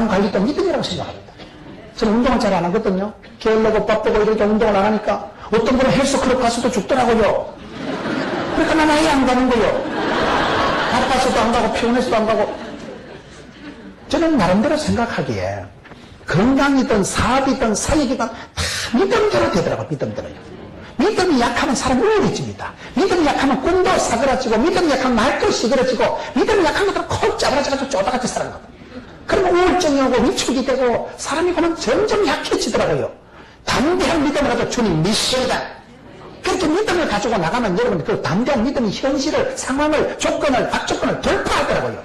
관리도 믿음이라고 생각합니다. 저는 운동을 잘 안 하거든요. 게을르고 바쁘고 이렇게 운동을 안 하니까 어떤 분은 헬스클럽 가서도 죽더라고요. 그러니까 난 아예 안 가는 거예요. 바빠서도 안 가고 피곤해서도 안 가고. 저는 나름대로 생각하기에 건강이든 사업이든 사역이든 다 믿음대로 되더라고요. 믿음대로요. 믿음이 약하면 사람이 우울해집니다. 믿음이 약하면 꿈도 사그라지고, 믿음이 약하면 말도 시그러지고, 믿음이 약한 것들은 콕 짜부라져가지고 쪼다같이 살아가거든요. 그러면 우울증이 오고 위축이 되고 사람이 보면 점점 약해지더라고요. 담대한 믿음을 가지고 주님 미션이다. 그렇게 믿음을 가지고 나가면 여러분 그 담대한 믿음이 현실을, 상황을, 조건을, 악조건을 돌파하더라고요.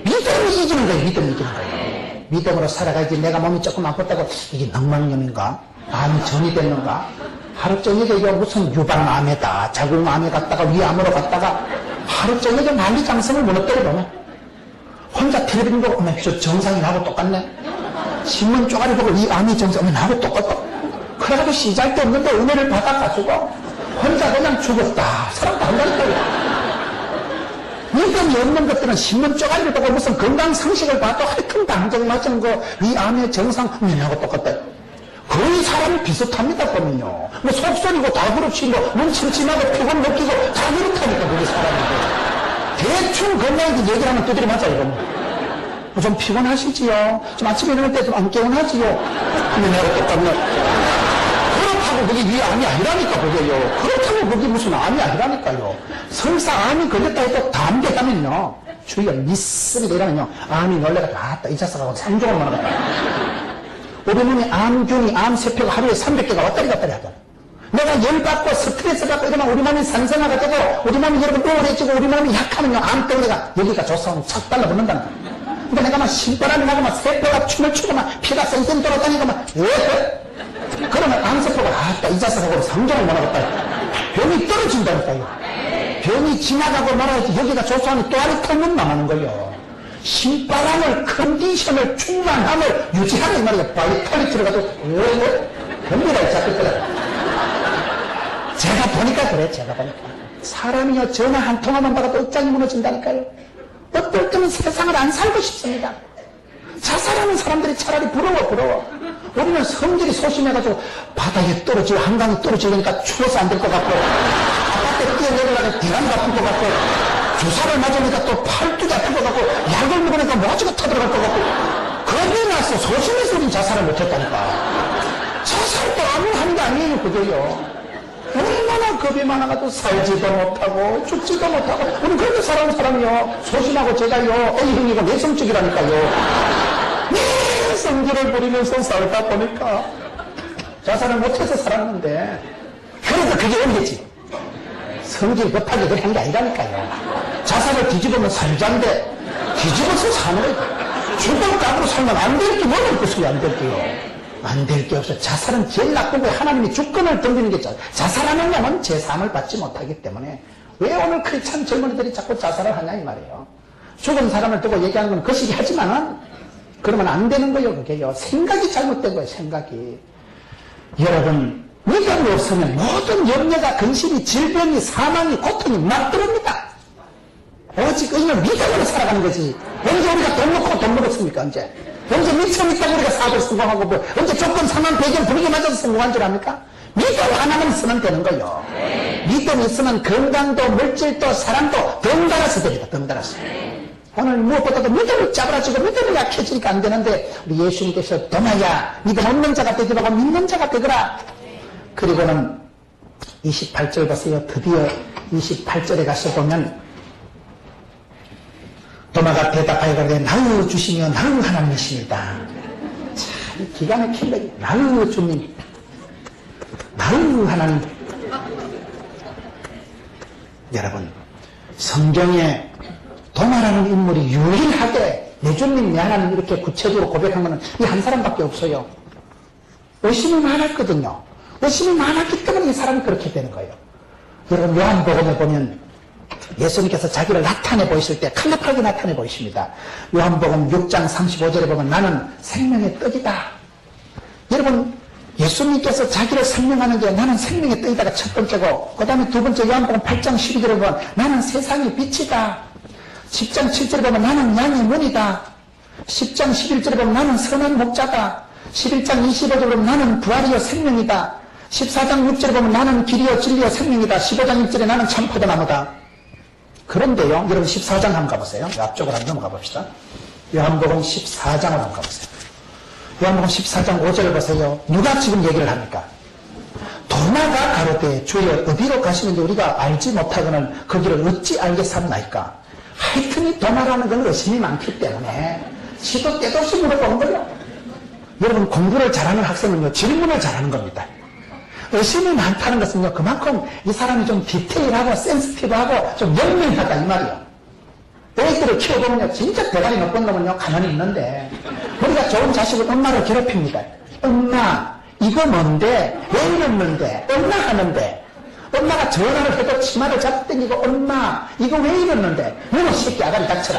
믿음이 이기는 거예요. 믿음이 이기는 거예요. 믿음으로 살아가야지. 내가 몸이 조금 아팠다고 이게 낭만염인가? 암이 전이 됐는가? 하루 저녁에 무슨 유방암에다 자궁암에 갔다가 위암으로 갔다가 하루 저녁에 난리장성을 무너뜨려 보면 혼자 텔레비전 보고 어머 저 정상이 나하고 똑같네. 신문 쪼가리 보고 이 암이 정상 나하고 똑같다. 그래가지고 시작도 없는데 은혜를 받아가지고 혼자 그냥 죽었다. 사람도 한다니까요. 믿음이 없는 것들은 신문 쪼가리를 보고 무슨 건강상식을 봐도 하여튼 당정 맞은 거 이 암의 정상 나하고 똑같다. 거의 사람이 비슷합니다 보면요. 뭐 속설이고 다 그렇지 뭐 눈침침하고 피곤 느끼고 다 그렇다니까 그게 사람이고. 대충 건강에 얘기를 하면 두드려 맞아, 이거. 좀 피곤하시지요? 좀 아침에 일어날 때 좀 안 개운하지요? 근데 내가 똑같네. 그렇다고 그게 위 암이 아니라니까, 그게요. 그렇다고 그게 무슨 암이 아니라니까요. 설사 암이 걸렸다 해도 담대하면요. 주위가 믿습니다. 이러면요. 암이 놀래가지고, 아따, 이 자식하고 상종을 만하겠다. 우리 몸에 암균이, 암세포가 하루에 300개가 왔다리 갔다리 하잖아요. 내가 열받고 스트레스 받고 이러면 우리 몸이 산성화가 되고 우리 몸이 여러분 우울해지고 우리 몸이 약하면요 암덩이가 여기가 조사하면 착 달라붙는다는 거야. 근데 내가 막 신바람이 나고 막 세포가 춤을 추고 막 피가 쌩쌩 돌아다니고 막 그러면 암세포가 아따 이 자식하고 상종을 못하겠다. 병이 떨어진다니까요. 병이 지나가고 말아야지 여기가 조사하면 또 아래 털면 망하는 거예요. 신바람을 컨디션을 충만함을 유지하는 이 말이야. 바이탈리티를 가지고 변비가 잡혔더라. 제가 보니까 그래, 제가 보니까. 사람이요, 전화 한 통화만 받아도 억장이 무너진다니까요. 어떨 때는 세상을 안 살고 싶습니다. 자살하는 사람들이 차라리 부러워. 우리는 성질이 소심해가지고 바다에 떨어지고 한강에 떨어지니까 추워서 안 될 것 같고, 바깥에 뛰어내려가서 대가리가 아플 것 같고, 주사를 맞으니까 또 팔뚝이 아플 것 같고, 약을 먹으니까 모가지가 터들어갈 것 같고, 겁이 나서 소심해서 우린 자살을 못했다니까. 자살도 아무나 하는 게 아니에요, 그게요. 얼마나 겁이 많아가지고 살지도 못하고 죽지도 못하고 우리 그렇게 살아온 사람이요 소심하고 제가요 어이형이고 내성적이라니까요. 성질을 부리면서 살다 보니까 자살을 못해서 살았는데 그래서 그게 언제지? 성질 급하게 그렇게 한 게 아니라니까요. 자살을 뒤집으면 살자인데 뒤집어서 사는 거예요. 죽을 각으로 살면 안 될 게 뭐가 있겠어요. 안 될 게요. 안 될 게 없어요. 자살은 제일 나쁜 거예요. 하나님이 주권을 던지는 게 자살하는 놈은 제사함을 받지 못하기 때문에 왜 오늘 크리스찬 젊은이들이 자꾸 자살을 하냐 이 말이에요. 죽은 사람을 두고 얘기하는 건 거시기 하지만은 그러면 안 되는 거예요. 그게요. 생각이 잘못된 거예요. 생각이. 여러분 믿음이 없으면 모든 염려가 근심이 질병이 사망이 고통이 막 들어옵니다. 오직 의는 믿음으로 살아가는 거지. 언제 우리가 돈 먹고 돈 먹었습니까? 언제 미처 있다고 우리가 사업을 성공하고 뭐 언제 조건 상황 배경 분위기 맞아서 성공한 줄 압니까? 믿음 하나만 있으면 되는 거예요. 믿음이 있으면 건강도 물질도 사랑도 덩달아서 됩니다. 덩달아서. 오늘 무엇보다도 믿음을 짜부라지고 믿음이 약해지니까 안 되는데 우리 예수님께서 도마야 믿음 없는 자가 되지 말고 믿는 자가 되거라. 그리고는 28절 보세요. 드디어 28절에 가서 보면 도마가 대답하여 가되 나의 주시며 나의 하나님이십니다. 참 기가 막힌다. 나의 주님, 나의 하나님. 여러분 성경에 도마라는 인물이 유일하게 내 주님 내 하나님 이렇게 구체적으로 고백한 것은 이 한 사람밖에 없어요. 의심이 많았거든요. 의심이 많았기 때문에 이 사람이 그렇게 되는 거예요. 여러분 요한복음에 보면 예수님께서 자기를 나타내 보이실 때 칼라파하게 나타내 보이십니다. 요한복음 6장 35절에 보면 나는 생명의 떡이다. 여러분 예수님께서 자기를 설명하는 게 나는 생명의 떡이다가 첫 번째고 그 다음에 두 번째 요한복음 8장 12절에 보면 나는 세상의 빛이다. 10장 7절에 보면 나는 양의 문이다. 10장 11절에 보면 나는 선한 목자다. 11장 25절에 보면 나는 부활이요 생명이다. 14장 6절에 보면 나는 길이요 진리요 생명이다. 15장 1절에 나는 참 포도나무다. 그런데요, 여러분 14장 한번 가보세요. 앞쪽으로 한번 넘어가 봅시다. 요한복음 14장으로 한번 가보세요. 요한복음 14장 5절을 보세요. 누가 지금 얘기를 합니까? 도마가 가로되 주여 어디로 가시는지 우리가 알지 못하거늘 그 길을 어찌 알겠사옵나이까. 하여튼 이 도마라는 건 의심이 많기 때문에 시도 때도 없이 물어보는 거예요. 여러분 공부를 잘하는 학생은요 질문을 잘하는 겁니다. 의심이 많다는 것은요 그만큼 이 사람이 좀 디테일하고 센시티브하고 좀 연민하다 이 말이에요. 애들을 키워보면요 진짜 대가리 높은 놈은요 가만히 있는데 우리가 좋은 자식은 엄마를 괴롭힙니다. 엄마 이거 뭔데? 왜 이랬는데? 엄마 하는데 엄마가 전화를 해도 치마를 잡고 당기고 엄마 이거 왜 이랬는데? 너는 새끼 아가리 닥쳐라.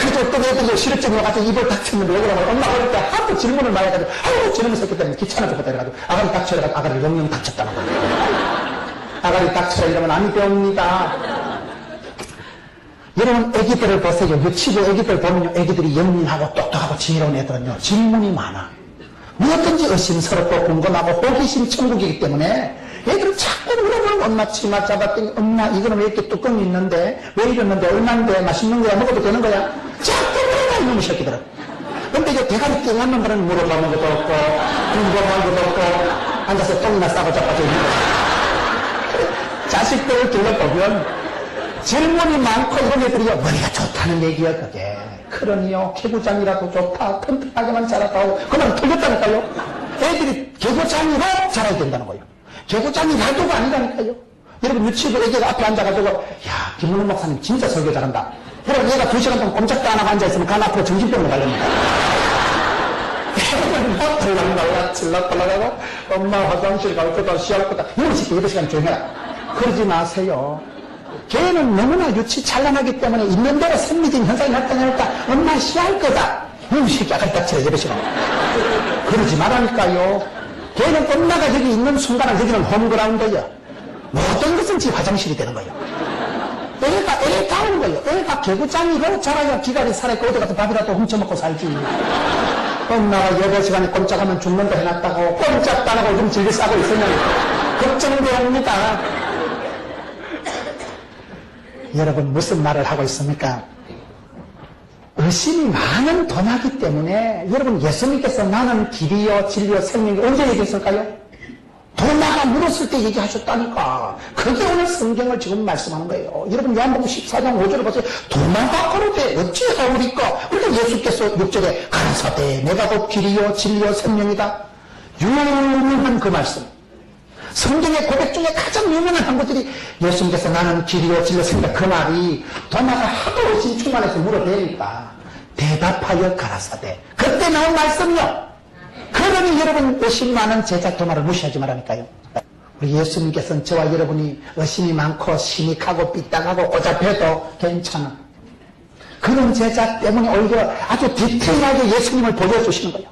그래서 어떤 애들이 실업증이 와가지고 입을 닥쳤는데 왜 그러면 엄마가 그럴 때 하도 질문을 많이 해가지고 아유 저놈의 새끼 때문에 귀찮아 죽겠다 이래가지고 아가리 닥쳐라 아가리를 영영 닥쳤다는 거예요. 아가리 닥쳐라 이러면 안 배웁니다. 여러분 애기들을 보세요. 유치부 애기들 보면요 애기들이 영민하고 똑똑하고 지혜로운 애들은요 질문이 많아. 무엇든지 의심스럽고 궁금하고 호기심 천국이기 때문에 애들은 자꾸 물어보는 엄마 치마 잡았더니 엄마 이거는 왜 이렇게 뚜껑이 있는데 왜 이랬는데 얼마인데 맛있는 거야 먹어도 되는 거야 자꾸 물어봐 이놈의 새끼들은. 근데 이제 대가리 띵한 놈들은 물어보는 것도 없고 궁금한 것도 없고 앉아서 똥이나 싸고 자빠져 있는 거야. 자식들을 둘러보면 질문이 많고 이런 애들이요 머리가 좋다는 얘기야 그게. 그러니요 개구장이라도 좋다 튼튼하게만 자라고 그만 틀렸다니까요. 애들이 개구장이로 자라야 된다는 거예요. 개구장이라도가 아니라니까요. 여러분 유치부 애기가 앞에 앉아가지고 야 김문호 목사님 진짜 설교 잘한다. 그럼 얘가 2시간 동안 꼼짝도 안 하고 앉아있으면 간 앞으로 정신병으로 갈립니다. 막 들락날락 질락달락하고 엄마 화장실 갈 거다 시할 거다 이런 새끼 8시간 조용해라. 그러지 마세요. 걔는 너무나 유치 찬란하기 때문에 있는 대로 생리적 현상이 나타나니까 엄마 시할 거다. 이놈 새끼 아가리 닥쳐라 8시간. 그러지 말라니까요. 걔는 엄마가 여기 있는 순간은 여기는 홈그라운드야. 모든 것은 지 화장실이 되는 거예요. 애가 오는 거예요. 애가 개구장이로 자라야 기가리 살아있고 어디 가서 밥이라도 훔쳐먹고 살지. 엄마가 8시간에 꼼짝하면 죽는다 해놨다고 꼼짝도 안 하고 좀 즐겨 싸고 있으면 걱정되옵니다. 여러분 무슨 말을 하고 있습니까? 의심이 많은 도마기 때문에 여러분 예수님께서 나는 길이요 진리요 생명이 언제 얘기했을까요? 도마가 물었을 때 얘기하셨다니까. 그게 오늘 성경을 지금 말씀하는 거예요. 여러분 요한복음 14장 5절을 보세요. 도마가 가로되 어찌하오리까. 그러니까 예수께서 6절에 가라사대 내가 곧 길이요 진리요 생명이다. 유명한 그 말씀. 성경의 고백 중에 가장 유명한 한 것들이 예수님께서 나는 길이요 진리요 생명이다. 그 말이 도마가 하도 의심 충만해서 물어대니까 대답하여 가라사대. 그때 나온 말씀이요. 그러니 여러분 의심 많은 제자 도마를 무시하지 말라니까요. 우리 예수님께서는 저와 여러분이 의심이 많고 시닉하고 삐딱하고 꼬잡해도 괜찮아. 그런 제자 때문에 오히려 아주 디테일하게 예수님을 보여주시는 거예요.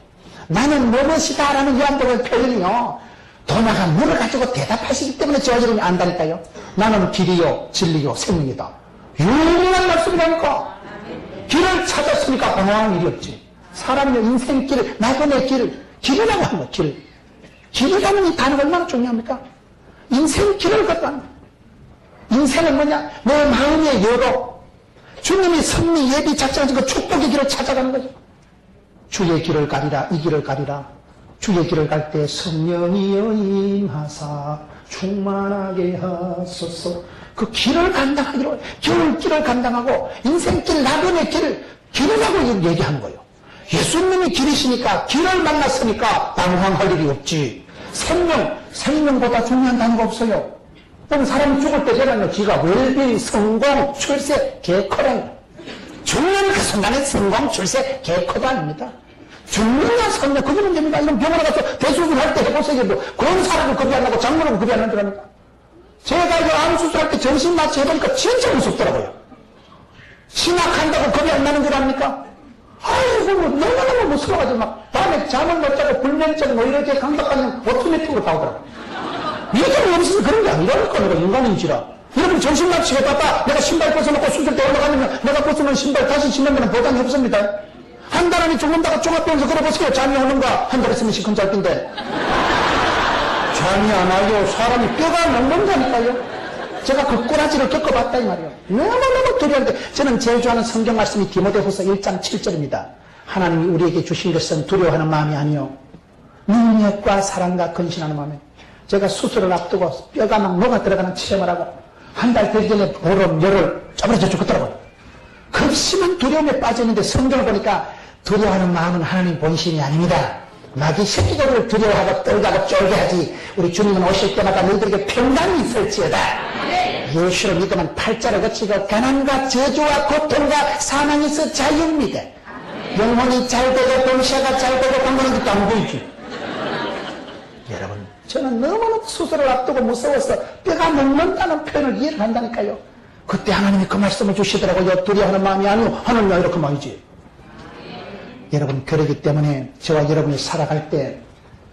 나는 무엇이다 라는 요한복음 표현이요 도마가 물어가지고 대답하시기 때문에 저와 여러분이 안다니까요. 나는 길이요 진리요 생명이다. 유명한 말씀이라니까. 길을 찾았으니까 방황할 일이 없지. 사람의 인생길, 나그네 길이라고 하는 거예요. 길이라는 이 단어가 얼마나 중요합니까? 인생길을 걷다는 거예요. 인생은 뭐냐? 내 마음의 여로 주님이 섭리 예비 작정하신 그 축복의 길을 찾아가는 거죠. 주의 길을 가리라 이 길을 가리라. 주의 길을 갈 때 성령이여 임하사 충만하게 하소서. 그 길을 감당하기로 길을 감당하고 인생길 나그네 길이라고 얘기하는 거예요. 예수님이 길이시니까 길을 만났으니까 방황할 일이 없지. 생명보다 중요한 단어가 없어요. 그럼 사람이 죽을 때 되면요 지가 웰빙, 성공, 출세, 개커랭. 죽는 그 순간에 성공, 출세, 개커도 아닙니다. 죽느냐 사느냐 그게 문제입니다. 이런 병원에 가서 대수술할 때 해보세요. 그런 사람은 겁이 안 나고 장모는 겁이 안 난다니까. 제가 이거 암 수술할 때 정신 마취 해보니까 진짜 무섭더라고요. 심각한다고 겁이 안 나는 줄 압니까? 아이고, 너무너무 무서워가지고 막, 밤에 잠을 못 자고 불면증 뭐 이렇게 감독하면 오토매틱으로 나오더라고. 믿음이 없어서 그런 게 아니라니까, 내가 인간인지라. 여러분 정신납치 해봐봐. 내가 신발 벗어놓고 수술대 올라가면 내가 벗어놓은 신발 다시 신는 데는 보장이 없습니다. 한 달 안에 죽는다고 종합병원에서 걸어보세요. 잠이 오는가? 한 달 있으면 시큰살인데 잠이 안 와요. 사람이 뼈가 녹는다니까요. 제가 그 꼬라지를 겪어봤다 이 말이에요. 너무너무 두려운데 저는 제일 좋아하는 성경 말씀이 디모데후서 1장 7절입니다. 하나님이 우리에게 주신 것은 두려워하는 마음이 아니요 능력과 사랑과 근신하는 마음이에요. 제가 수술을 앞두고 뼈가 막 녹아 들어가는 체험을 하고 한 달 되기 전에 보름, 열흘 쪼그려져 죽었더라고요. 급심한 두려움에 빠졌는데 성경을 보니까 두려워하는 마음은 하나님 본심이 아닙니다. 마귀 새끼가 우리를 두려워하고 떨다고 쫄게 하지. 우리 주님은 오실 때마다 너희들에게 평강이 있을지어다. 예수를 믿으면 팔자를 거치고 가난과 저주와 고통과 사망에서 자유입니다. 영혼이 잘 되고 동시아가 잘 되고 방문한 것도 안 보이지. 여러분 저는 너무너무 수술을 앞두고 무서워서 뼈가 녹는다는 표현을 이해를 한다니까요. 그때 하나님이 그 말씀을 주시더라고요. 두려워하는 마음이 아니오 하느냐 이렇게 말이지. 여러분 그러기 때문에 저와 여러분이 살아갈 때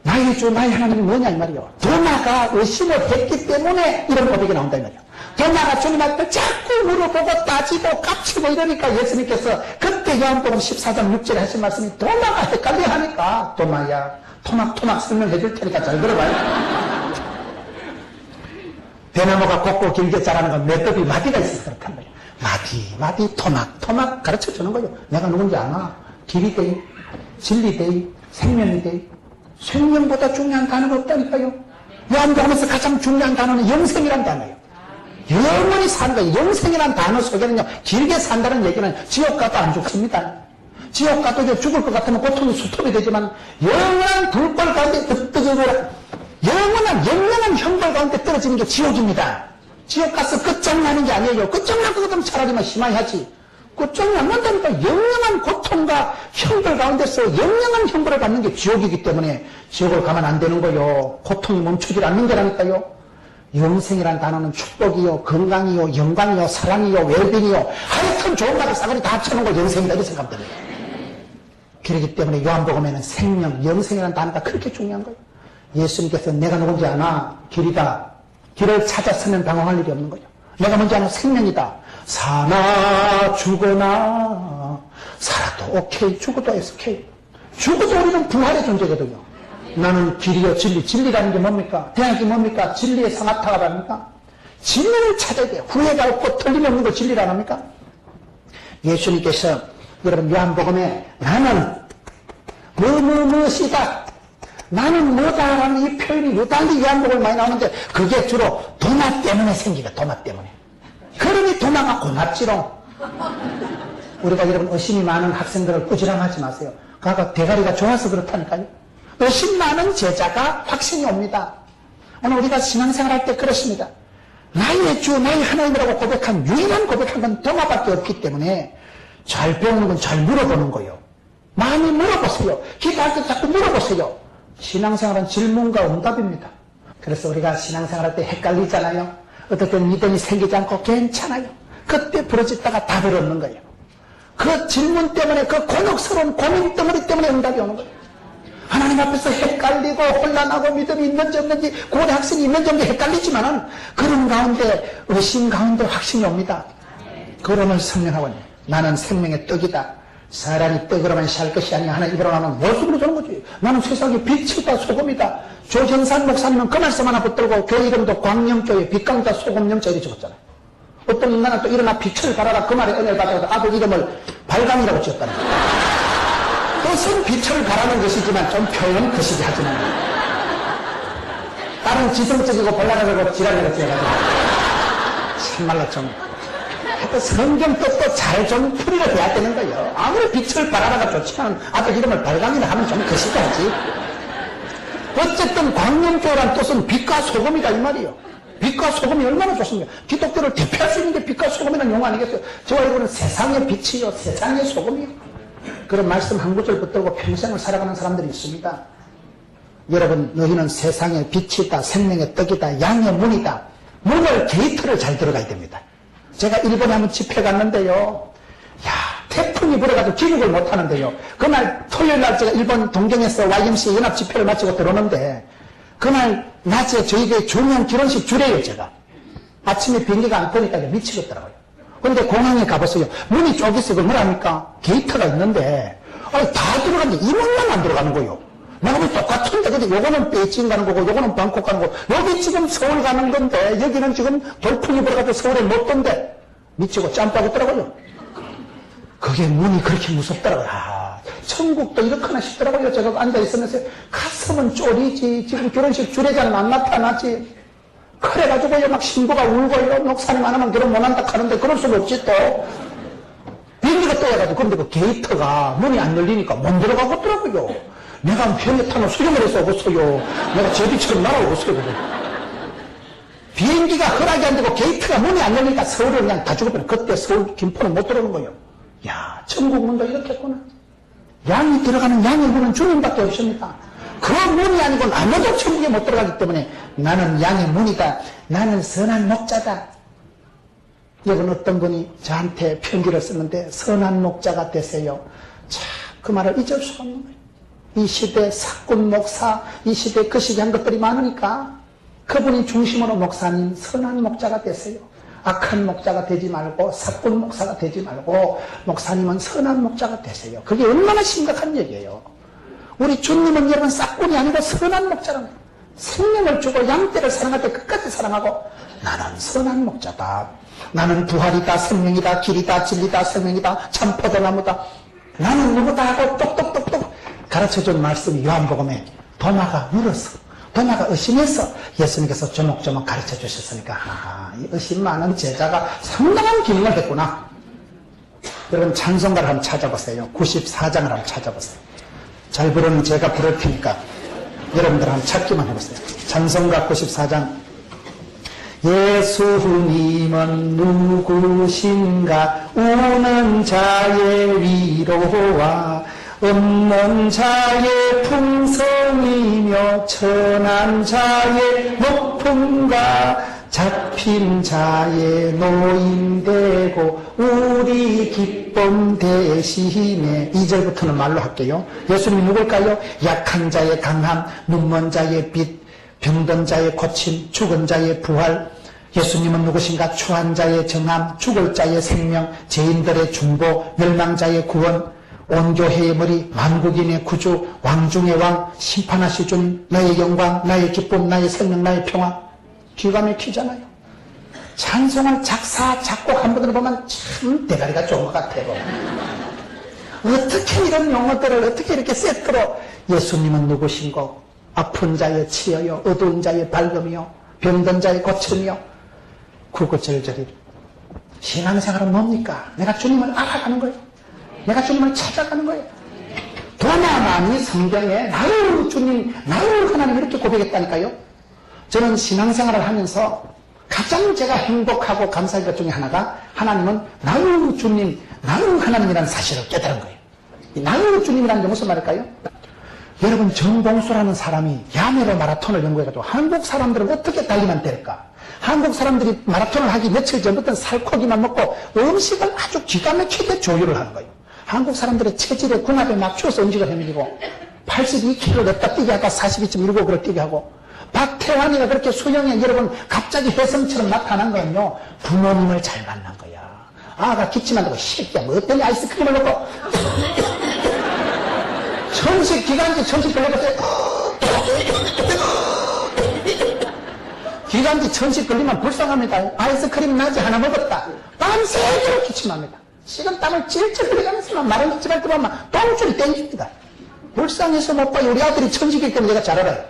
나의 주 나의 하나님이 뭐냐 이 말이요. 도마가 의심을 했기 때문에 이런 고백이 나온다 이 말이요. 도마가 주님한테 자꾸 물어보고 따지고 깝치고 이러니까 예수님께서 그때 요한복음 14장 6절에 하신 말씀이 도마가 헷갈려 하니까 도마야 토막 설명해 줄 테니까 잘 들어봐요. 대나무가 곱고 길게 자라는 건 매듭이 마디가 있어서 그렇단 말이에요. 마디 토막 가르쳐 주는 거예요. 내가 누군지 아나? 길이 되이, 진리 되이, 생명이 되이. 생명보다 중요한 단어가 없다니까요. 요한복음에서 가장 중요한 단어는 영생이란 단어예요. 영원히 사는 거예요. 영생이란 단어 속에는요, 길게 산다는 얘기는 지옥 가도 안 죽습니다. 지옥 가도 죽을 것 같으면 고통이 수톱이 되지만 영원한 불벌 가운데 뜨뜨거려 영원한 영원한 형벌 가운데 떨어지는 게 지옥입니다. 지옥 가서 끝장나는 게 아니에요. 끝장날 것 같으면 차라리 심하게 하지. 끝장난다니까 영원한 고통과 형벌 가운데서 영원한 형벌을 받는 게 지옥이기 때문에 지옥을 가면 안 되는 거요. 고통이 멈추질 않는 거라니까요. 영생이란 단어는 축복이요, 건강이요, 영광이요, 사랑이요, 웰빙이요, 하여튼 좋은 말을 싸그리 다 합쳐놓은 거 영생이다 이렇게 생각합니다. 그렇기 때문에 요한복음에는 생명, 영생이라는 단어가 그렇게 중요한 거예요. 예수님께서 내가 누군지 아나? 길이다. 길을 찾았으면 당황할 일이 없는 거죠. 내가 뭔지 아나? 생명이다. 사나 죽으나 살아도 오케이, 죽어도 오케이. 죽어도 우리는 부활의 존재거든요. 나는 길이요 진리. 진리라는 게 뭡니까? 대학이 뭡니까? 진리의 상하타가 아닙니까? 진리를 찾아야 돼요. 후회가 없고 틀림이 없는 거 진리라 안 합니까? 예수님께서 여러분 요한복음에 나는 무엇이다. 나는 뭐다라는 이 표현이 유달리 요한복음에 많이 나오는데 그게 주로 도마 때문에 생기가 도마 때문에. 그러니 도마가 고맙지롱. 우리가 여러분 의심이 많은 학생들을 꾸지람하지 마세요. 그러니까 대가리가 좋아서 그렇다니까요. 의심 많은 제자가 확신이 옵니다. 오늘 우리가 신앙생활 할 때 그렇습니다. 나의 주, 나의 하나님이라고 고백한 유일한 고백한 건 도마밖에 없기 때문에 잘 배우는 건 잘 물어보는 거예요. 많이 물어보세요. 기도할 때 자꾸 물어보세요. 신앙생활은 질문과 응답입니다. 그래서 우리가 신앙생활 할 때 헷갈리잖아요. 어떻게 믿음이 생기지 않고 괜찮아요. 그때 부러졌다가 답을 얻는 거예요. 그 질문 때문에 그 곤혹스러운 고민 덩어리 때문에 응답이 오는 거예요. 하나님 앞에서 헷갈리고 혼란하고 믿음이 있는지 없는지 고대 학생이 있는지 없는지 헷갈리지만은 그런 가운데 의심 가운데 확신이 옵니다. 그러면 성령하고 나는 생명의 떡이다. 사람이 떡으로만 살 것이 아니라 하나 입으로 나오는 모습으로 주는 거지. 나는 세상의 빛이다 소금이다. 조정산 목사님은 그 말씀 하나 붙들고 교회 이름도 광명교회 빛강다 소금영자 이렇게 적었잖아요. 어떤 인간은 또 일어나 빛을 발하라 그 말에 은혜를 받아서 아들 이름을 발광이라고 지었다는 거예요. 뜻은 빛을 발하는 것이지만 좀 표현 것이지 하지만 다른 지성적이고 발랄하고 지랄이라고 지어가지고 참말로 좀 하여튼 성경 뜻도 잘 좀 풀이를 해야 되는 거예요. 아무리 빛을 발하라가 좋지만 아들 이름을 발광이라 하면 좀 것이지 하지. 어쨌든 광명교회란 뜻은 빛과 소금이다 이 말이에요. 빛과 소금이 얼마나 좋습니까? 기독교를 대표할 수 있는 게 빛과 소금이라는 용어 아니겠어요? 저와 이거는 세상의 빛이요 세상의 소금이요. 그런 말씀 한 구절 붙들고 평생을 살아가는 사람들이 있습니다. 여러분 너희는 세상의 빛이다 생명의 떡이다 양의 문이다. 문을 게이트를 잘 들어가야 됩니다. 제가 일본에 한번 집회 갔는데요. 야 태풍이 불어가지고 귀국을 못하는데요. 그날 토요일날 제가 일본 동경에서 YMCA 연합 집회를 마치고 들어오는데 그날 낮에 저희 교회 중요한 결혼식 주례예요 제가. 아침에 비행기가 안 뜨니까 미치겠더라고요. 그런데 공항에 가보세요. 문이 쪼개서 뭐랍니까? 게이트가 있는데, 다 들어가는데 이 문만 안 들어가는 거예요. 나하고 똑같은데, 근데 요거는 베이징 가는 거고, 요거는 방콕 가는 거고, 여기 지금 서울 가는 건데, 여기는 지금 돌풍이 불어가지고 서울에 못 돈대. 미치고 짬빠겠더라고요. 그게 문이 그렇게 무섭더라고요. 천국도 이렇게나 싶더라고요. 제가 앉아있으면서 가슴은 쫄이지. 지금 결혼식 주례자는 안 나타나지. 그래가지고요, 막 신부가 울고요, 목사님 하나만 결혼 못한다 하는데, 그럴 수는 없지, 또. 비행기가 떠가지고, 근데 그 게이트가 문이 안 열리니까 못 들어가겠더라고요. 내가 편에 타면 수영을 해서 오겠어요. 내가 제비처럼 날아오겠어요. 비행기가 허락이 안 되고 게이트가 문이 안 열리니까 서울을 그냥 다 죽어버려. 그때 서울, 김포는 못 들어오는 거예요. 야, 천국 문도 이렇게 했구나. 양이 들어가는 양의 문은 주님밖에 없습니다. 그 문이 아니고 아무도 천국에 못 들어가기 때문에 나는 양의 문이다. 나는 선한 목자다. 여러분 어떤 분이 저한테 편지를 썼는데 선한 목자가 되세요. 참, 그 말을 잊을 수가 없는 거예요. 이 시대 사꾼 목사, 이 시대 그 시대 한 것들이 많으니까 그분이 중심으로 목사님 선한 목자가 되세요. 악한 목자가 되지 말고 사꾼 목사가 되지 말고 목사님은 선한 목자가 되세요. 그게 얼마나 심각한 얘기예요. 우리 주님은 여러분 싹꾼이 아니고 선한 목자라는 거예요. 생명을 주고 양떼를 사랑할 때 끝까지 사랑하고 나는 선한 목자다. 나는 부활이다, 생명이다, 길이다, 진리다, 생명이다, 참 포도나무다. 나는 누구다 하고 똑똑똑똑 가르쳐준 말씀이 요한복음에 도마가 물었어. 도마가 의심해서 예수님께서 조목조목 가르쳐 주셨으니까 이 의심 많은 제자가 상당한 기능을 했구나. 여러분 찬송가를 한번 찾아보세요. 94장을 한번 찾아보세요. 잘 부르는 제가 부를 테니까 여러분들 한번 찾기만 해보세요. 찬송가 94장. 예수님은 누구신가? 우는 자의 위로와 없는 자의 풍성이며 천한 자의 높음과 잡힌 자의 노인되고 우리 기쁨 대신에 2절부터는 말로 할게요. 예수님이 누굴까요? 약한 자의 강함, 눈먼 자의 빛, 병든 자의 고침, 죽은 자의 부활. 예수님은 누구신가? 추한 자의 정함, 죽을 자의 생명, 죄인들의 중보, 멸망자의 구원, 온 교회의 머리, 만국인의 구주, 왕 중의 왕, 심판하실 주님, 나의 영광, 나의 기쁨, 나의 생명, 나의 평화. 귀가 막히잖아요. 찬송을 작사, 작곡한 분들을 보면 참 대가리가 좋은 것 같아요. 어떻게 이런 용어들을 어떻게 이렇게 세트로 예수님은 누구신고? 아픈 자의 치여요, 어두운 자의 밝음이요, 병든 자의 고침이요. 구구절절이 신앙생활은 뭡니까? 내가 주님을 알아가는 거예요. 내가 주님을 찾아가는 거예요. 도마만이 성경에 나를 주님, 나를 하나님 이렇게 고백했다니까요. 저는 신앙생활을 하면서 가장 제가 행복하고 감사할 것 중에 하나가 하나님은 나를 주님, 나를 하나님이라는 사실을 깨달은 거예요. 이 나를 주님이라는 게 무슨 말일까요? 여러분 정봉수라는 사람이 야매로 마라톤을 연구해가지고 한국 사람들은 어떻게 달리면 될까? 한국 사람들이 마라톤을 하기 며칠 전부터 살코기만 먹고 음식을 아주 기가 막히게 조율을 하는 거예요. 한국 사람들의 체질에 궁합에 맞춰서 음식을 해먹이고 82kg 냈다 뛰게 하다 42.19kg 뛰게 하고 박태환이가 그렇게 수영에 여러분 갑자기 혜성처럼 나타난 거는요 부모님을 잘 만난 거야. 아가 기침한다고 새끼야 뭐 때문에 아이스크림을 먹고 천식 기관지 천식 걸려봤어요. 기관지 천식 걸리면 불쌍합니다. 아이스크림 나지 하나 먹었다. 밤새도록 기침합니다. 식은 땀을 찔찔 흘려가면서만 마른 기침할 때 보면 똥줄이 땡깁니다. 불쌍해서 못 봐요. 우리 아들이 천식이기 때문에 내가 잘 알아요.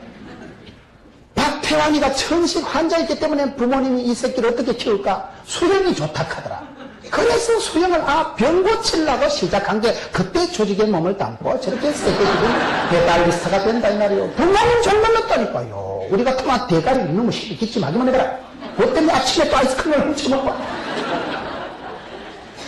박태환이가 천식 환자이기 때문에 부모님이 이 새끼를 어떻게 키울까? 수영이 좋다 하더라. 그래서 수영을 병 고치려고 시작한 게 그때 조직에 몸을 담고 저렇게 세계적인 메달리스트가 된다 이 말이에요. 부모님 잘 만났다니까요. 우리 같으면 대가리 이놈의 시기 기침하기만 해봐라. 그것 때문에 아침에 또 아이스크림을 훔쳐먹고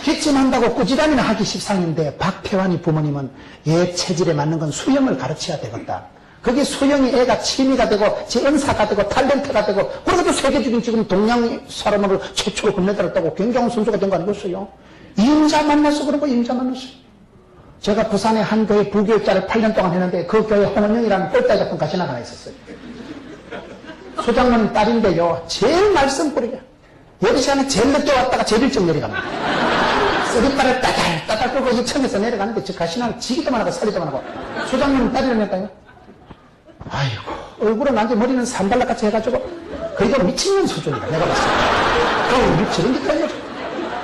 기침한다고 꾸지람이나 하기 십상인데 박태환이 부모님은 얘 체질에 맞는 건 수영을 가르쳐야 되겠다. 그게 수영이 애가 취미가 되고 제 은사가 되고 탤런트가 되고 그래도 세계적인 지금 동양 사람으로 최초로 금메달을 굉장한 선수가 된 거 아니겠어요? 임자 만나서 그런 거 임자 만났어요. 제가 부산에 한 교회 부교육자를 8년 동안 했는데 그 교회 홍은영이라는 꼴따기 같은 가시나가 하나 있었어요. 소장님 딸인데요 제일 말썽꾸리게 요리시간에 제일 늦게 왔다가 제일 일찍 내려갑니다. 쓰리발을 따달 끌고 2층에서 내려가는데 저 가시나는 지기도만 하고 살리도만 하고 소장님은 딸이를 냈다요. 아이고, 얼굴은 완전 머리는 산발락같이 해가지고 거의 미친년 수준이다. 내가 봤을 때. 저런 게 깔려.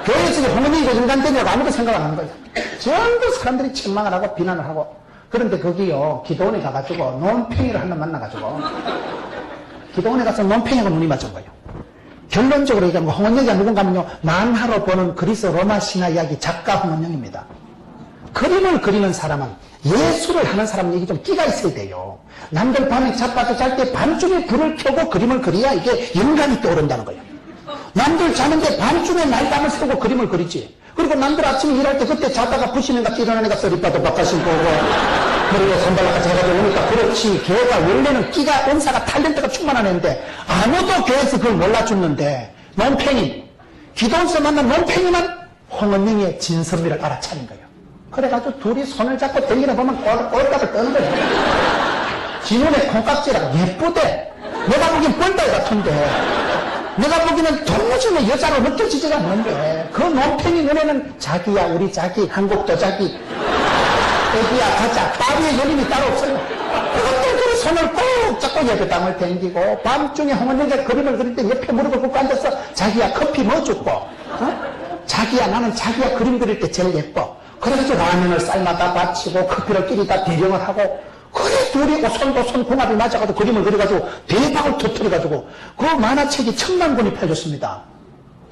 교회에서 홍은이가 인간되냐고 아무도 생각 안 하는 거야. 전부 사람들이 책망을 하고 비난을 하고. 그런데 거기요, 기도원에 가가지고 논팽이를 하나 만나가지고 기도원에 가서 논팽이하고 눈이 맞은 거예요. 결론적으로 얘기하면 홍은영이가 누군가면요, 만화로 보는 그리스 로마 신화 이야기 작가 홍은영입니다. 그림을 그리는 사람은 예술을 하는 사람 얘기 좀 끼가 있어야 돼요. 남들 밤에 자빠져 잘 때 밤중에 불을 켜고 그림을 그려야 이게 영감이 떠오른다는 거예요. 남들 자는데 밤중에 날밤을 새고 그림을 그리지. 그리고 남들 아침에 일할 때 그때 자다가 부시는가 일어나니까 쓰리빠도 바깥 신고 오고 머리에 산발락같이 해가지고 오니까 그렇지. 교회가 원래는 끼가 은사가 탤런트가 충만한 애인데 아무도 교회에서 그걸 몰라줬는데 논팽이 기도원에서 만난 논팽이만 홍은영의 진선미를 알아차린 거예요. 그래가지고 둘이 손을 잡고 댕기는 보면 꼴값을 떠는 거예요. 진훈의 콩깍지라고 예쁘대. 내가 보기엔 뻘다이 같은데 내가 보기에는 도무지 여자로 느껴지지가 않는데 그 논팽이 눈에는 자기야 우리 자기 한국도 자기 애기야 가자 파리의 열림이 따로 없어요. 그것도 그 손을 꼭 잡고 옆에 땅을 댕기고 밤중에 홍은영이가 그림을 그릴 때 옆에 무릎을 꿇고 앉아서 자기야 커피 뭐 줬고 자기야 나는 자기야 그림 그릴 때 제일 예뻐. 그래가지고 라면을 삶아다 바치고 커피를 끼리다 대령을 하고 그래 둘이 손도 손 궁합이 맞아가지고 그림을 그려가지고 대박을 터뜨려가지고 그 만화책이 1000만 권이 팔렸습니다.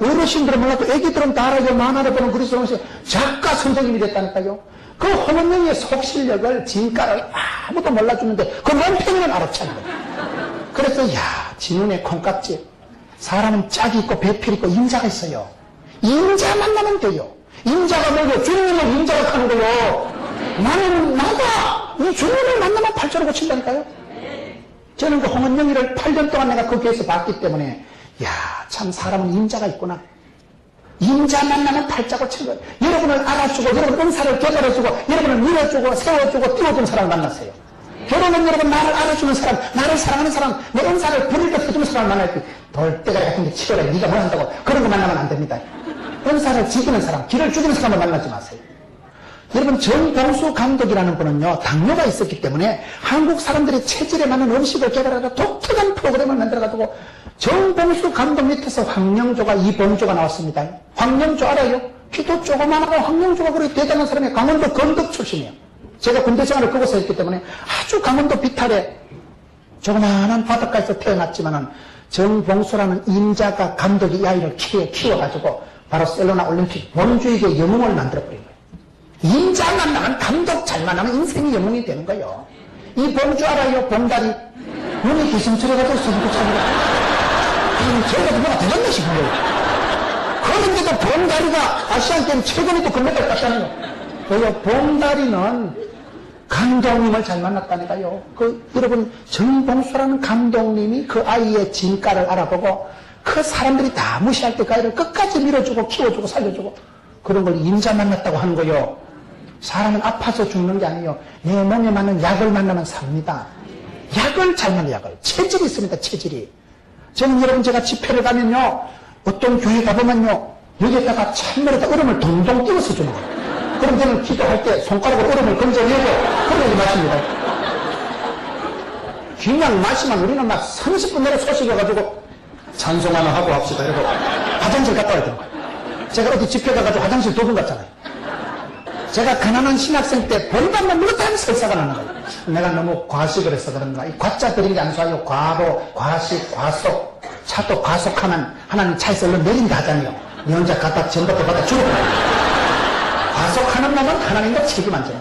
어르신들은 몰라도 애기들은 다 알아요. 만화를 보는 그리스 로마 작가 선생님이 됐다니까요. 그 홍은영의 속실력을 진가를 아무도 몰라주는데 그 논팽이는 알아차린 거예요. 그래서 야 진훈의 콩깍지 사람은 짝이 있고 배필 있고 임자가 있어요. 임자 만나면 돼요. 임자가 뭐고 주님을 임자로 하는 거요. 나는 나다. 이 주님을 만나면 팔자로 고친다니까요. 저는 그 홍은영이를 8년 동안 내가 그 교회에서 봤기 때문에 야 참 사람은 임자가 있구나. 임자 만나면 팔자 고친 거예요. 여러분을 알아주고 여러분 은사를 개발해주고 여러분을 밀어주고 세워주고 띄워준 사람을 만났어요. 결혼은 여러분 나를 알아주는 사람, 나를 사랑하는 사람, 내 은사를 부릴 때 해주는 사람을 만날 때 돌대가리 같은 게 치워라. 네가 뭐 한다고 그런 거 만나면 안 됩니다. 은사를 지키는 사람, 길을 죽이는 사람을 만나지 마세요. 여러분 정봉수 감독이라는 분은요 당뇨가 있었기 때문에 한국 사람들의 체질에 맞는 음식을 개발하다 독특한 프로그램을 만들어가지고 정봉수 감독 밑에서 황영조가 이봉조가 나왔습니다. 황영조 알아요? 키도 조그만하고 황영조가 그렇게 대단한 사람이 강원도 건덕 출신이에요. 제가 군대 생활을 그곳에 했기 때문에 아주 강원도 비탈에 조그만한 바닷가에서 태어났지만은 정봉수라는 임자가 감독이 이 아이를 키워가지고 바로 셀로나 올림픽 본주에게 영웅을 만들어버린 거예요. 임자 만나면 감독 잘 만나면 인생이 영웅이 되는 거예요. 이 봉주 알아요? 봉다리 눈이 기심처럼 서부처럼 저희가 누구나 대단히 싶은 거예요. 그런데도 봉다리가 아시안게임 최근에도 금메달 땄다는 거예요. 봉다리는 감독님을 잘 만났다니까요. 여러분 정봉수라는 감독님이 그 아이의 진가를 알아보고 그 사람들이 다 무시할 때 그 아이를 끝까지 밀어주고 키워주고 살려주고 그런 걸 임자 만났다고 하는 거예요. 사람은 아파서 죽는 게 아니에요. 내 몸에 맞는 약을 만나면 삽니다. 약을 잘 만나는 약을. 체질이 있습니다. 체질이. 저는 여러분 제가 집회를 가면요 어떤 교회 가보면요 여기에다가 찬물에다 얼음을 동동 띄워서 주는 거예요. 그럼 저는 기도할 때 손가락으로 얼음을 건져내고 그러고 마십니다. 그냥 마시면 우리는 막 30분 내로 소식해가지고 찬송 하나 하고 합시다 이러고 화장실 갔다 와야 되는 거예요. 제가 어디 집회 가가지고 화장실 2번 갔잖아요. 제가 가난한 신학생 때 본받는 무릇한 설사가 나는 거예요. 내가 너무 과식을 해서 그런가. 이 과자 들인 게 안 좋아요. 과로, 과식, 과속. 차도 과속하면 하나님 차에서 얼른 내린다 하잖아요. 네 혼자 갖다 전부터 받아 죽어. 과속하는 놈은 하나님과 책임 안 져요.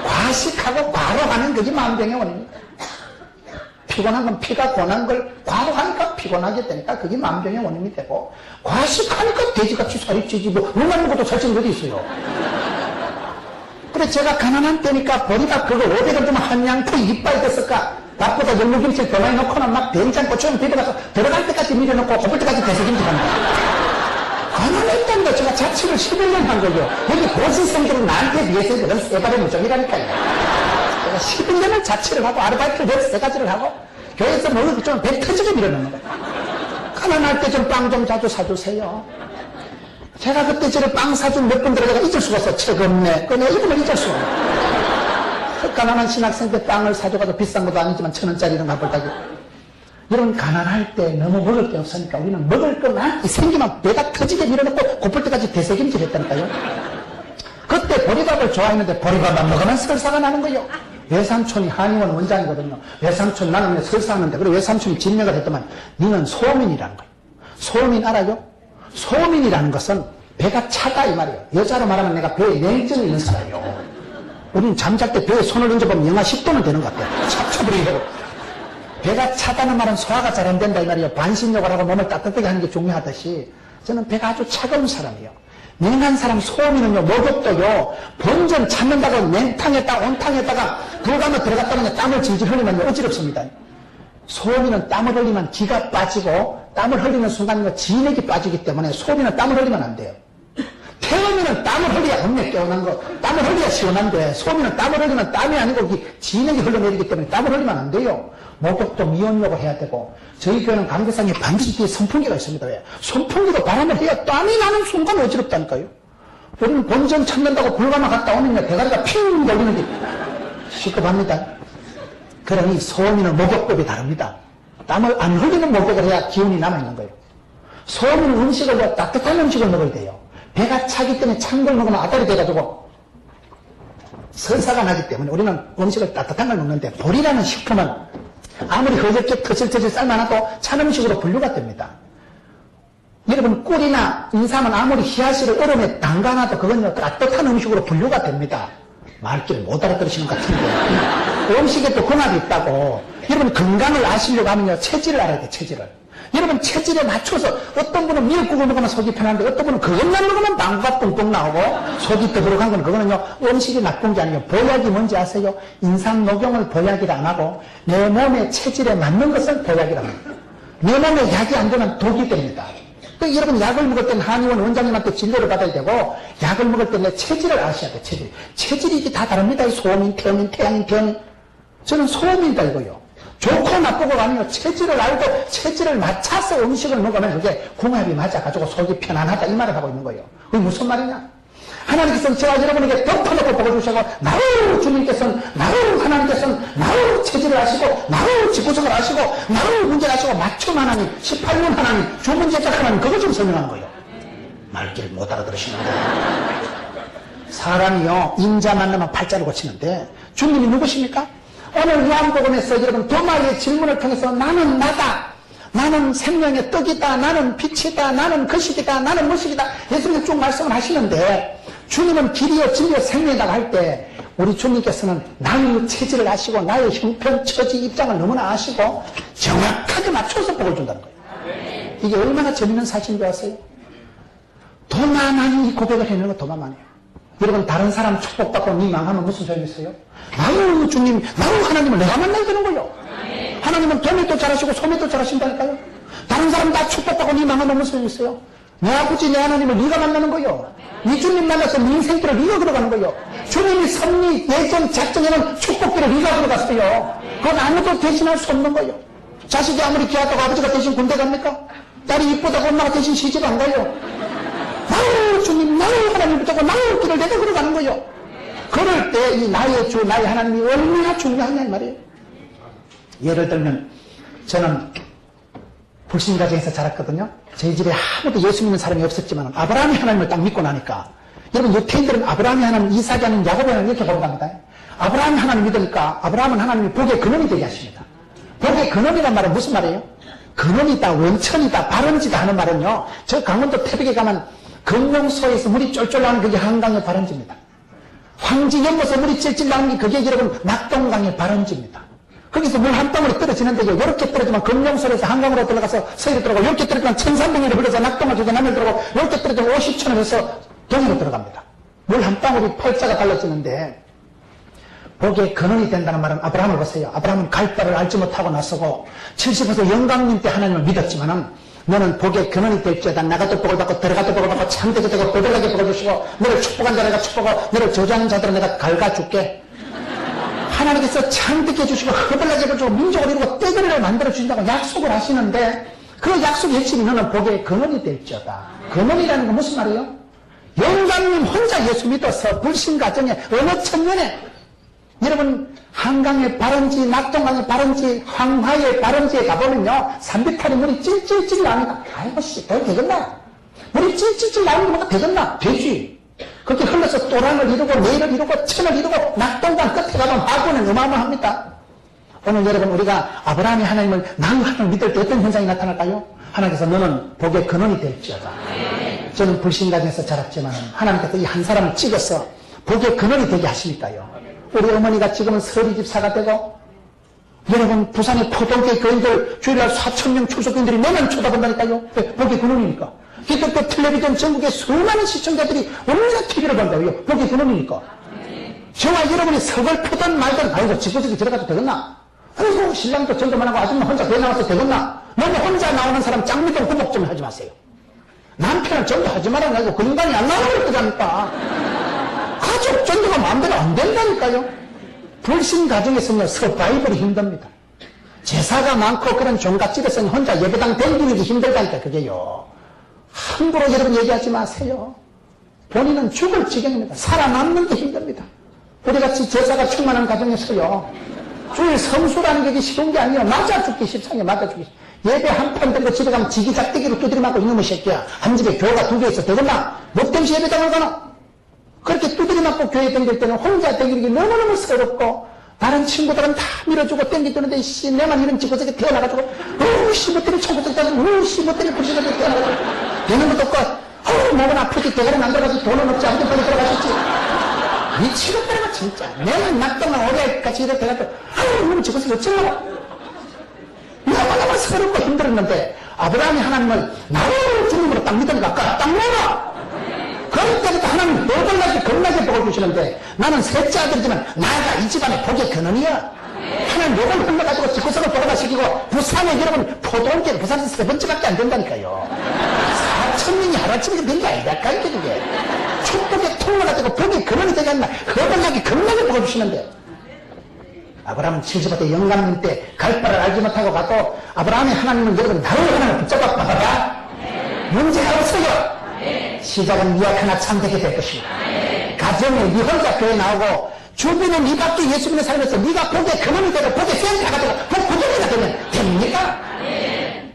과식하고 과로하는 그게 만병의 원인입니다. 피곤한 건 피가 권한 걸 과로하니까 피곤하게 되니까 그게 만병의 원인이 되고 과식하니까 돼지같이 살이 찌지 뭐 눈만 먹어도 살찌는 것도 있어요. 그래 제가 가난한 때니까 보니까 그거 500원 주면 한양포 이빨 됐을까 밥보다 열무김치 더 많이 넣고는 막 된장 고추장 비벼가서 들어갈 때까지 밀어넣고 엎을 때까지 대세김치 합니다. 가난했다는 거 제가 자취를 11년 한 거죠. 여기 고시생들은 나한테 비해서 그런 쇠발의 무정이라니까요. 제가 11년을 자취를 하고 아르바이트를 해서 3가지를 하고 교회에서 뭐 좀 배 터지게 밀어넣는 거예요. 가난할 때 좀 빵 좀 자주 사주세요. 제가 그때 저를 빵 사준 몇 분들을 내가 잊을 수가 없어. 책 없네. 그 내가 이름을 잊을 수가 없어. 가난한 신학생 때 빵을 사줘가지고 비싼 것도 아니지만 1,000원짜리 이런 거 벌떡이. 여러분, 가난할 때 너무 먹을 게 없으니까 우리는 먹을 것만 생기면 배가 터지게 밀어넣고 고플 때까지 대세김질 했다니까요. 그때 보리밥을 좋아했는데 보리밥만 먹으면 설사가 나는 거예요. 외삼촌이 한의원 원장이거든요. 외삼촌 나는 설사하는데, 그리고 외삼촌이 진맥을 했더만 니는 소민이라는 거예요. 소민 알아요? 소민이라는 것은 배가 차다 이 말이에요. 여자로 말하면 내가 배에 냉증이 있는 사람이에요. 우리는 잠잘 때 배에 손을 얹어보면 영하 10도는 되는 것 같아요. 찹찹버리고. 배가 차다는 말은 소화가 잘 안 된다 이 말이에요. 반신욕을 하고 몸을 따뜻하게 하는 게 중요하듯이 저는 배가 아주 차가운 사람이에요. 냉한 사람 소민은요, 목욕도요, 본전 찾는다고 냉탕에다가 온탕에다가 불가마 들어갔다가 땀을 질질 흘리면 어지럽습니다. 소민은 땀을 흘리면 기가 빠지고 땀을 흘리는 순간 진액이 빠지기 때문에 소민은 땀을 흘리면 안 돼요. 태음이는 땀을 흘려야 엄청 깨어난 거, 땀을 흘려야 시원한데 소민은 땀을 흘리면 땀이 아니고 진액이 흘러내리기 때문에 땀을 흘리면 안 돼요. 목욕도 미온욕을 해야 되고 저희 교회는 강대상에 반드시 뒤에 선풍기가 있습니다. 왜? 선풍기도 바람을 해야 땀이 나는 순간 어지럽다니까요. 우리는 본전 찾는다고 불가마 갔다 오면요 대가리가 핑 열리는 게 시급합니다. 그러니 소민은 목욕법이 다릅니다. 땀을 안 흘리는 목욕을 해야 기운이 남아있는 거예요. 소민은 음식을 따뜻한 음식을 먹어야 돼요. 배가 차기 때문에 찬 걸 먹으면 아다리 돼가지고 설사가 나기 때문에 우리는 음식을 따뜻한 걸 먹는데 보리라는 식품은 아무리 허옇게 터질터질 삶아놔도 찬 음식으로 분류가 됩니다. 여러분 꿀이나 인삼은 아무리 씨앗을 얼음에 담가놔도 그건요 따뜻한 음식으로 분류가 됩니다. 말귀를 못 알아들으시는 것 같은데 음식에 또 궁합이 있다고. 여러분 건강을 아시려고 하면요 체질을 알아야 돼요. 체질을. 여러분 체질에 맞춰서 어떤 분은 미역국을 먹으면 속이 편한데 어떤 분은 그것만 먹으면 망고가 뻥뻥 나오고 속이 더부룩한 건 그거는요 음식이 나쁜 게 아니에요. 보약이 뭔지 아세요? 인삼 녹용을 보약이라 안 하고 내 몸의 체질에 맞는 것을 보약이라 합니다. 내 몸에 약이 안 되면 독이 됩니다. 그러니까 여러분 약을 먹을 때는 한의원 원장님한테 진료를 받아야 되고 약을 먹을 때 내 체질을 아셔야 돼요. 체질이 이게 다 다릅니다. 소민, 태음인, 태양인, 병인. 저는 소민이다 이거요. 좋고 나쁘고가 아니고 체질을 알고 체질을 맞춰서 음식을 먹으면 그게 궁합이 맞아가지고 속이 편안하다 이 말을 하고 있는 거예요. 그게 무슨 말이냐? 하나님께서는 저와 여러분에게 덮어놓고 복을주시고 나로 주님께서는 나로 하나님께서는 나로 체질을 아시고 나로 집구석을 아시고 나로 문제를 아시고 맞춤 하나님 18년 하나님 주문제작 하나님 그걸 좀 설명하는 거예요. 말귀를 못 알아들으시는 거예요. 사람이요 인자 만나면 팔자를 고치는데 주님이 누구십니까? 오늘 요한복음에서 여러분 도마의 질문을 통해서 나는 나다, 나는 생명의 떡이다, 나는 빛이다, 나는 거식이다, 나는 무식이다 예수님께서 쭉 말씀을 하시는데 주님은 길이요 진리요 생명이라고 할 때 우리 주님께서는 나의 체질을 아시고 나의 형편 처지 입장을 너무나 아시고 정확하게 맞춰서 복을 준다는 거예요. 이게 얼마나 재밌는 사실인 줄 아세요? 도마만이 고백을 해내는 거 도마만이에요. 여러분 다른 사람 축복받고 니 망하면 무슨 소용이 있어요? 나로 주님, 나로 하나님을 내가 만나야 되는 거예요. 하나님은 도매도 잘하시고 소매도 잘하신다니까요. 다른 사람 다 축복받고 니 망하면 무슨 소용이 있어요? 내 아버지 내 하나님을 네가 만나는 거예요. 네 주님 만나서 네 인생길을 네가 걸어가는 거예요. 주님이 섭리 예정 작정에는 축복길을 네가 걸어갔어요. 그건 아무도 대신할 수 없는 거예요. 자식이 아무리 귀하다고 아버지가 대신 군대 갑니까? 딸이 이쁘다고 엄마가 대신 시집 안 가요. 나로 주님, 나로 하나님 붙잡고 나로 길을 내가 걸어가는 거예요. 그럴 때 이 나의 주, 나의 하나님이 얼마나 중요하냐 이 말이에요. 예를 들면 저는 불신 가정에서 자랐거든요. 저희 집에 아무도 예수 믿는 사람이 없었지만 아브라함이 하나님을 딱 믿고 나니까 여러분 유태인들은 아브라함이 하나님, 이삭이 하나님, 야곱이 하나님 이렇게 본답니다. 아브라함이 하나님 믿으니까 아브라함은 하나님이 복의 근원이 되게 하십니다. 복의 근원이란 말은 무슨 말이에요? 근원이다, 원천이다, 발원지다 하는 말은요. 저 강원도 태백에 가면 금룡소에서 물이 쫄쫄 나는 그게 한강의 발원지입니다. 황지 연못에서 물이 찔찔 나는 게 그게 여러분 낙동강의 발원지입니다. 거기서 물 한 방울이 떨어지는데요. 이렇게 떨어지면 금룡소에서 한강으로 들어가서 서해로 들어가고 이렇게 떨어지면 천산봉으로 흘러서 낙동을 저기 남해로 들어가고 이렇게 떨어지면 50천을 해서 동해로 들어갑니다. 물 한 방울이 팔자가 달라지는데 복의 근원이 된다는 말은 아브라함을 보세요. 아브라함은 갈 바를 알지 못하고 나서고 70에서 영광님 때 하나님을 믿었지만은 너는 복의 근원이 될지어다. 나가도 복을 받고 들어가도 복을 받고 참되게 되고 도들하게 복을 주시고 너를 축복한 자 내가 축복하고 너를 저주하는 자들은 내가 갈가줄게. 하나님께서 참되게 해주시고 허벌나게 해주시고 민족을 이루고 떼거리를 만들어 주신다고 약속을 하시는데 그 약속의 핵심이 너는 복의 근원이 될지어다. 근원이라는 건 무슨 말이에요? 영감님 혼자 예수 믿어서 불신 가정에 어느 천년에 여러분 한강의 발원지, 낙동강의 발원지, 황화의 발원지에 가보면요 산비탈이 물이 찔찔찔 나니까 아이고 씨 되겠나? 물이 찔찔찔 나오는 것보다 되겠나? 되지. 그렇게 흘러서 또랑을 이루고 내일을 이루고 천을 이루고 낙동강 끝에 가면 화구는 어마어마합니다. 오늘 여러분 우리가 아브라함이 하나님을 나의 하나님을 믿을 때 어떤 현상이 나타날까요? 하나님께서 너는 복의 근원이 될지어다. 저는 불신가정에서 자랐지만 하나님께서 이 한 사람을 찍어서 복의 근원이 되게 하시니까요. 우리 어머니가 지금은 서리집사가 되고 여러분 부산의 포동교회 교인들 주일날 4,000명 출석교인들이 매년 쳐다본다니까요. 복의 근원이니까. 기독교 텔레비전 전국의 수많은 시청자들이 온갖 TV를 본다고요. 복의 근원이니까. 저와 여러분이 서글프든 말든 아이고 지구지구 들어가도 되겠나? 아이고 신랑도 전도만 하고 아줌마 혼자 배 나와서 되겠나? 너무 혼자 나오는 사람 짱미동 구목 좀 하지 마세요. 남편은 전도하지 말아가지고 그 인간이 안 나오는 거잖니까. 가족 전도가 마음대로 안 된다니까요. 불신 가정에서는 서바이벌이 힘듭니다. 제사가 많고 그런 종갓집에서는 혼자 예배당 댕기는 게 힘들다니까 그게요. 함부로 여러분 얘기하지 마세요. 본인은 죽을 지경입니다. 살아남는 게 힘듭니다. 우리같이 제사가 충만한 가정에서요. 주일 성수라는 게 쉬운 게 아니에요. 맞아 죽기 십상에 맞아 죽기. 예배 한 판 들고 집에 가면 지기작대기로 두드려 맞고 이놈의 새끼야. 한 집에 교회가 2개 있어 되겠나? 못 땜시 예배당을 가나? 그렇게 두드려 맞고 교회 댕길 때는 혼자 댕기는 게 너무너무 서럽고 다른 친구들은 다 밀어주고 땡겨주는데 씨 내만 이런 집어서 태어나가지고 씨 못되는 천국들 따지고 씨 못되는 불신자들 태어나가지고 되는 것도 없고 몸은 아프지 대가리 만들어가지고 돈은 없지 아무튼 빨리 들어가셨지 미치겠더라고 진짜 내만 낙동강 오래까지 이렇게 해가지고 이놈의 집어서 어쩌려고 너무너무 서럽고 힘들었는데 아브라함이 하나님을 나를 주님으로 딱 믿으니까 딱 먹어 그럴 때부터 하나님 너덜나게 겁나게 복을 주시는데 나는 셋째 아들이지만 나가 이 집안의 복의 근원이야. 하나님 요걸 흘러가지고 집구석을 돌아가시키고 부산에 여러분 포도원길 부산에서 3번째밖에 안 된다니까요. 4,000명이 하루아침에 된 게 아니랄까 이게 그게. 축복의 통로가 되고 복의 근원이 되지 않나 허벌나게 겁나게 복을 주시는데 아브라함은 70대 영감님 때 갈 바를 알지 못하고 가도 아브라함이 하나님은 여러분 나를 하나님 붙잡아 봐라. 문제가 없어요. 시작은 네가 하나 참되게 될 것입니다. 가정에 네 혼자 교회 나오고 주변에 네 밖에 예수 믿는 사람에서 네가 복의 근원이 되고 복의 센터가 되고 복 구덩이가 되면 됩니까?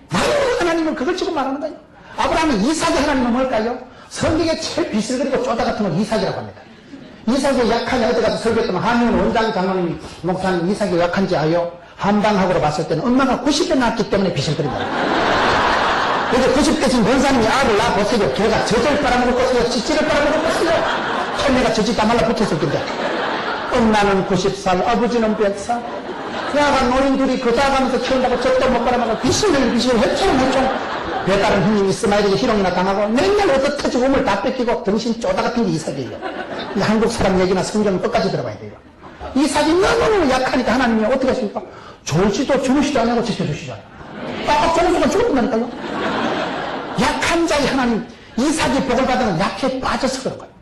나의 하나님은 그걸 지금 말하는 거예요. 아브라함이 이삭의 하나님은 뭘까요? 성경에 제일 비슬거리고 쪼다 같은 건 이삭이라고 합니다. 이삭이 약하냐 어디 가서 설교했더니 한의원 원장 장로님 목사님 이삭이 약한지 아요? 한방학으로 봤을 때는 엄마가 90대 낳았기 때문에 비슬거린다. 그래서 90대신 권사님이 알을 낳아보세요. 걔가 젖을 빨아먹을 것이요 찌찌를 빨아먹을 것이요 털매가 젖이 다 말라붙었을 텐데 엄마는 90살 아버지는 100살 그아가 노인 둘이 거다가면서 키운다고 젖도 못 빨아먹고 비실을 해총 배다른 형님 이스마엘에게 희롱이나 당하고 맨날 어떻게 몸을 다 뺏기고 정신 쪼다 같은 게 이삭이에요. 한국 사람 얘기나 성경 끝까지 들어봐야 돼요. 이삭이 너무너무 약하니까 하나님이 어떻게 하십니까? 좋을지도 주무시도 안 하고 지켜주시잖아요. 딱 좋은 순간 죽었다니까요. 약한 자의 하나님 이삭이 복을 받으면 약해 빠져서 그런 거예요.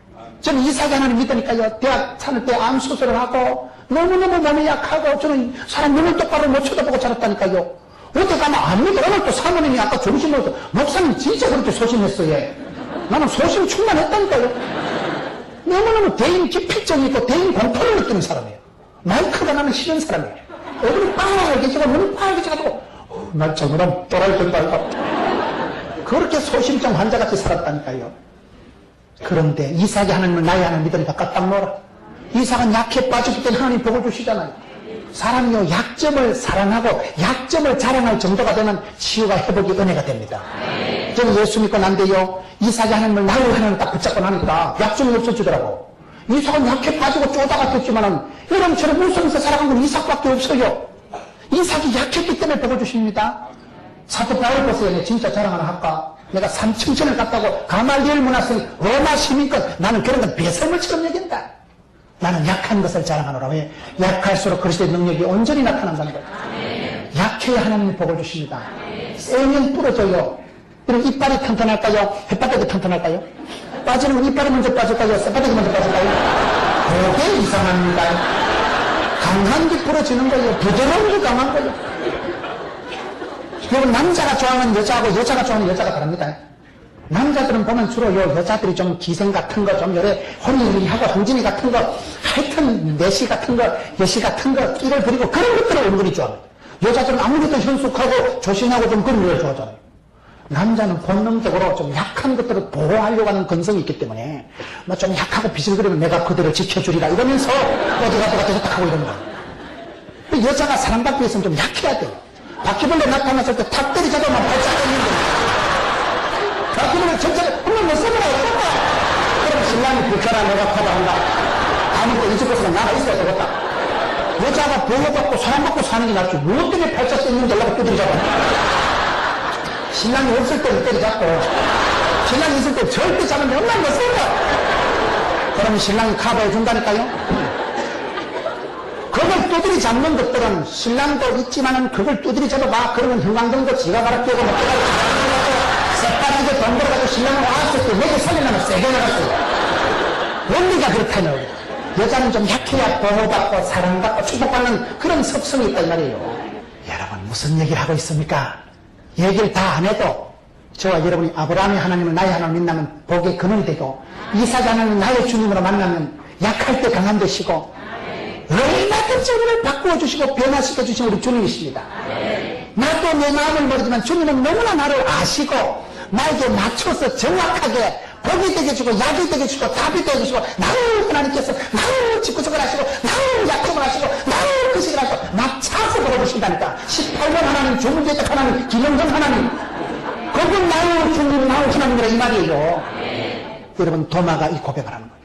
저는 이삭이 하나님 믿으니까요. 대학 다닐 때 암 수술을 하고 너무너무 몸이 약하고 저는 사람 눈을 똑바로 못 쳐다보고 자랐다니까요. 어떻게 가면 안 믿어. 오늘 또 사모님이 아까 정신 먹어서 목사님 진짜 그렇게 소심했어요. 나는 소심 충만했다니까요. 너무너무 대인 기피증이 있고 대인 공포를 느끼는 사람이에요. 마이크가 나는 싫은 사람이에요. 얼굴이 빨개지고 눈이 빨개져가지고 날 저거랑 또라이 된다 이거. 그렇게 소심증 환자같이 살았다니까요. 그런데 이삭이 하나님을 나의 하나님 믿으니까 깜짝 놀아. 이삭은 약해 빠졌기 때문에 하나님 복을 주시잖아요. 사람이요 약점을 사랑하고 약점을 자랑할 정도가 되면 치유가 회복이 은혜가 됩니다. 저는 예수 믿고 난데요 이삭이 하나님을 나의 하나님을 딱 붙잡고 나니까 약점이 없어지더라고. 이삭은 약해 빠지고 쪼다가 됐지만은 여러분처럼 웃으면서 살아간 건 이삭밖에 없어요. 이삭이 약했기 때문에 복을 주십니다. 사도 바울 보세요. 내가 진짜 자랑 하나 할까? 내가 3층천을 갔다고 가말리엘 문화생 로마 시민권 나는 그런 건 배설물처럼 여긴다. 나는 약한 것을 자랑하노라. 왜? 약할수록 그리스도의 능력이 온전히 나타난다는 거예요. 약해야 하나님이 복을 주십니다. 세면 부러져요. 이런 이빨이 튼튼할까요? 햇바닥이 튼튼할까요? 빠지는 건 이빨이 먼저 빠질까요? 쇳바닥이 먼저 빠질까요? 그게 이상합니다. 강한 게 부러지는 거예요. 부드러운 게 강한 거예요. 여러분, 남자가 좋아하는 여자하고 여자가 좋아하는 여자가 다릅니다. 남자들은 보면 주로 여자들이 좀 기생 같은 거, 좀 요래 혼인이하고 홍진이 같은 거, 하여튼 내시 같은 거, 여시 같은 거, 끼를 부리고 그런 것들을 은근히 좋아합니다. 여자들은 아무래도 현숙하고 조신하고 좀 그런 걸 좋아하잖아요. 남자는 본능적으로 좀 약한 것들을 보호하려고 하는 근성이 있기 때문에 뭐 좀 약하고 비실거리면 내가 그들을 지켜주리라 이러면서 어디가 하고 이런 거예요. 여자가 사랑받기 위해서는 좀 약해야 돼요. 바퀴벌레 나타났을 때 탁 때리자도 막 발작했는데 바퀴벌레 전체를 한번 못 써보라 그럼 신랑이 불편한 내가 커다한다. 다음부터 이 집에서 나가 있어야 되겠다. 여자가 보호받고 사랑받고 사는 게 낫지 뭐 때문에 발작 뜯는지 연락을 두드리자고. 신랑이 없을 때는 때리잡고 신랑이 있을 때 절대 잡으면 얼마나 못 쓴다. 그러면 신랑이 커버해 준다니까요. 그걸 두드리 잡는 것들은 신랑도 있지만은 그걸 두드리 잡아봐. 그러면 형광등도 지가 갈아 끼고 먹다가 새파랗게 돈 벌어가지고 신랑을 왔을 때 내게 살리려면 세게 나갔어요. 원리가 그렇다며. 여자는 좀 약해야 보호받고 사랑받고 축복받는 그런 습성이 있단 말이에요. 여러분 무슨 얘기를 하고 있습니까? 얘기를 다 안 해도 저와 여러분이 아브라함의 하나님을 나의 하나님을 만나면 복의 근원이 되고 이삭 하나님을 나의 주님으로 만나면 약할 때 강한 되시고 얼마든지 우리를 바꾸어 주시고 변화시켜 주신 우리 주님이십니다. 나도 내 마음을 모르지만 주님은 너무나 나를 아시고 나에게 맞춰서 정확하게 복이 되게 주고 약이 되게 주고 답이 되게 주고 나를 하나님께서 나를 집구석을 하시고 나를 약속을 하시고 나를 그식을 하시고 맞춰서 걸어보신다니까. 18번 하나님, 조문제적 하나님, 기념전 하나님, 그건 나의 주님, 나의 하나님이라 이 말이에요. 여러분 도마가 이 고백을 하는 거예요.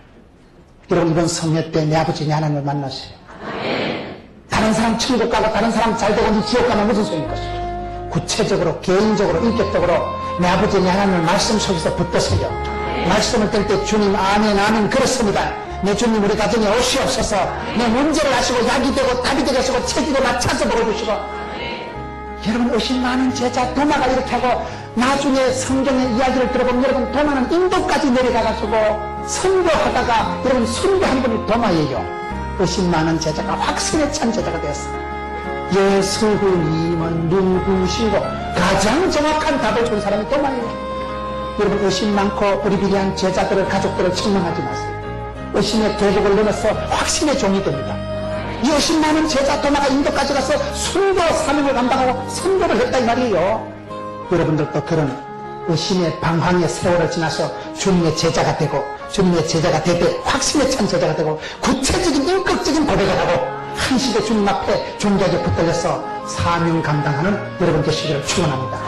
여러분 이번 성회 때 내 아버지 내 하나님을 만나세요. 다른 사람 천국 가고 다른 사람 잘 되고 지옥 가면 무슨 소용일 것이에요. 구체적으로 개인적으로 인격적으로 내 아버지 내 하나님을 말씀 속에서 붙드세요. 말씀을 들 때 주님 아멘 아멘 그렇습니다. 내 주님 우리 가정에 오시옵소서. 내 문제를 아시고 약이 되고 답이 되게 하시고 체질에 맞춰서 먹어주시고. 여러분 의심 많은 제자 도마가 이렇게 하고 나중에 성경의 이야기를 들어보면 여러분 도마는 인도까지 내려가가지고 선교하다가 여러분 선교 한 분이 도마예요. 의심 많은 제자가 확신에 찬 제자가 되었어요. 예수님은 누구시고 가장 정확한 답을 준 사람이 도마예요. 여러분 의심 많고 어리비리한 제자들을 가족들을 책망하지 마세요. 의심의 계곡을 넘어서 확신의 종이 됩니다. 이 의심 많은 제자 도마가 인도까지 가서 순교 사명을 감당하고 선교를 했다 이 말이에요. 여러분들도 그런 의심의 방황의 세월을 지나서 주님의 제자가 되고 주님의 제자가 되되 확신에 찬 제자가 되고 구체적인 인격적인 고백을 하고 한시대 주님 앞에 존귀하게 붙들려서 사명 감당하는 여러분 되시기를 축원합니다.